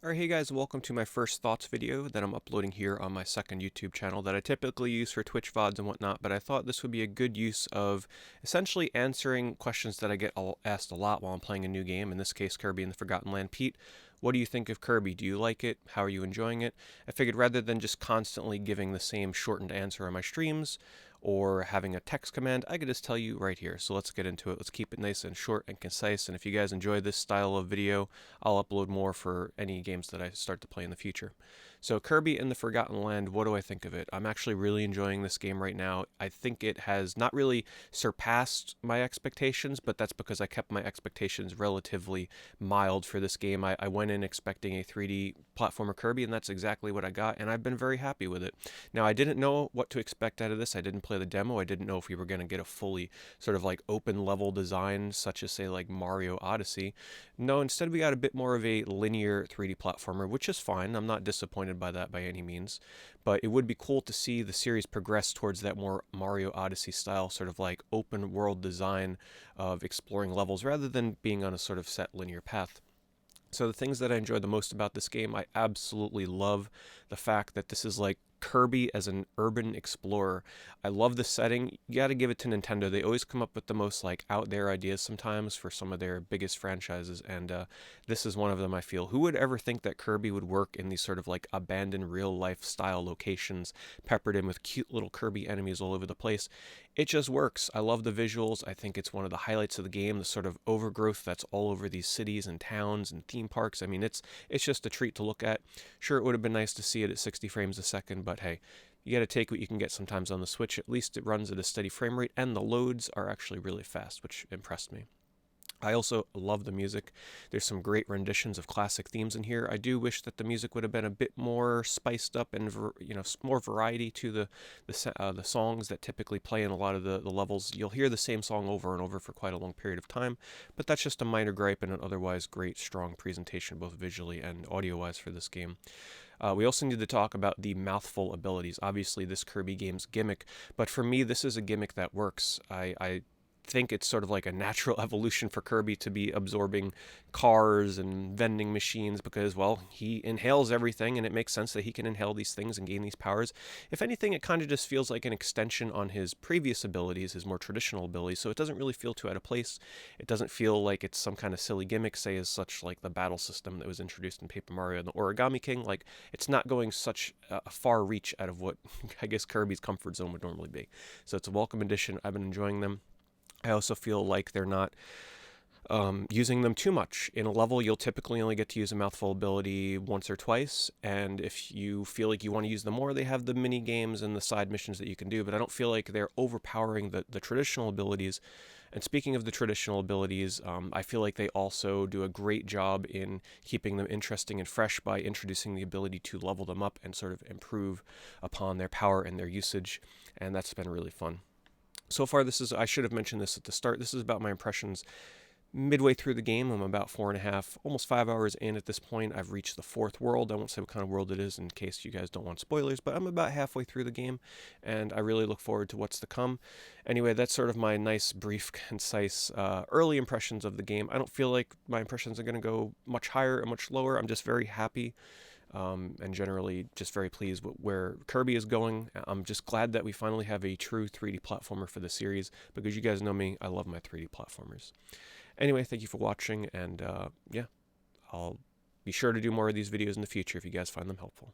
Alright, hey guys, welcome to my first thoughts video that I'm uploading here on my second YouTube channel that I typically use for Twitch VODs and whatnot, but I thought this would be a good use of essentially answering questions that I get asked a lot while I'm playing a new game, in this case Kirby in the Forgotten Land. Pete, what do you think of Kirby? Do you like it? How are you enjoying it? I figured rather than just constantly giving the same shortened answer on my streams, or having a text command, I could just tell you right here. So let's get into it. Let's keep it nice and short and concise. And if you guys enjoy this style of video, I'll upload more for any games that I start to play in the future. So Kirby in the Forgotten Land, what do I think of it? I'm actually really enjoying this game right now. I think it has not really surpassed my expectations, but that's because I kept my expectations relatively mild for this game. I went in expecting a 3D platformer Kirby, and that's exactly what I got, and I've been very happy with it. Now, I didn't know what to expect out of this. I didn't play the demo. I didn't know if we were going to get a fully sort of like open level design, such as, say, like Mario Odyssey. No, instead we got a bit more of a linear 3D platformer, which is fine. I'm not disappointed by that by any means. But it would be cool to see the series progress towards that more Mario Odyssey style, sort of like open world design of exploring levels rather than being on a sort of set linear path. So the things that I enjoy the most about this game, I absolutely love the fact that this is like Kirby as an urban explorer. I love the setting. You got to give it to Nintendo. They always come up with the most like out there ideas sometimes for some of their biggest franchises, and this is one of them. I feel. Who would ever think that Kirby would work in these sort of like abandoned real life style locations, peppered in with cute little Kirby enemies all over the place? It just works. I love the visuals. I think it's one of the highlights of the game, the sort of overgrowth that's all over these cities and towns and theme parks. I mean, it's just a treat to look at. Sure, it would have been nice to see it at 60 frames a second, but hey, you got to take what you can get sometimes on the Switch. At least it runs at a steady frame rate, and the loads are actually really fast, which impressed me. I also love the music. There's some great renditions of classic themes in here. I do wish that the music would have been a bit more spiced up and more variety to the songs that typically play in a lot of the levels. You'll hear the same song over and over for quite a long period of time, but that's just a minor gripe in an otherwise great, strong presentation, both visually and audio-wise for this game. We also need to talk about the mouthful abilities. Obviously, this Kirby game's gimmick, but for me, this is a gimmick that works. I think it's sort of like a natural evolution for Kirby to be absorbing cars and vending machines because, well, he inhales everything and it makes sense that he can inhale these things and gain these powers. If anything, it kind of just feels like an extension on his previous abilities, his more traditional abilities, so it doesn't really feel too out of place. It doesn't feel like it's some kind of silly gimmick, say, as such like the battle system that was introduced in Paper Mario and the Origami King. Like, it's not going such a far reach out of what I guess Kirby's comfort zone would normally be. So it's a welcome addition. I've been enjoying them. I also feel like they're not using them too much. In a level, you'll typically only get to use a mouthful ability once or twice, and if you feel like you want to use them more, they have the mini games and the side missions that you can do, but I don't feel like they're overpowering the traditional abilities. And speaking of the traditional abilities, I feel like they also do a great job in keeping them interesting and fresh by introducing the ability to level them up and sort of improve upon their power and their usage, and that's been really fun. So far, I should have mentioned this at the start, this is about my impressions midway through the game. I'm about 4.5, almost 5 hours in at this point. I've reached the fourth world. I won't say what kind of world it is in case you guys don't want spoilers, but I'm about halfway through the game, and I really look forward to what's to come. Anyway, that's sort of my nice, brief, concise, early impressions of the game. I don't feel like my impressions are going to go much higher or much lower. I'm just very happy and generally just very pleased with where Kirby is going. I'm just glad that we finally have a true 3D platformer for the series, because you guys know me, I love my 3D platformers. Anyway, thank you for watching, and yeah, I'll be sure to do more of these videos in the future if you guys find them helpful.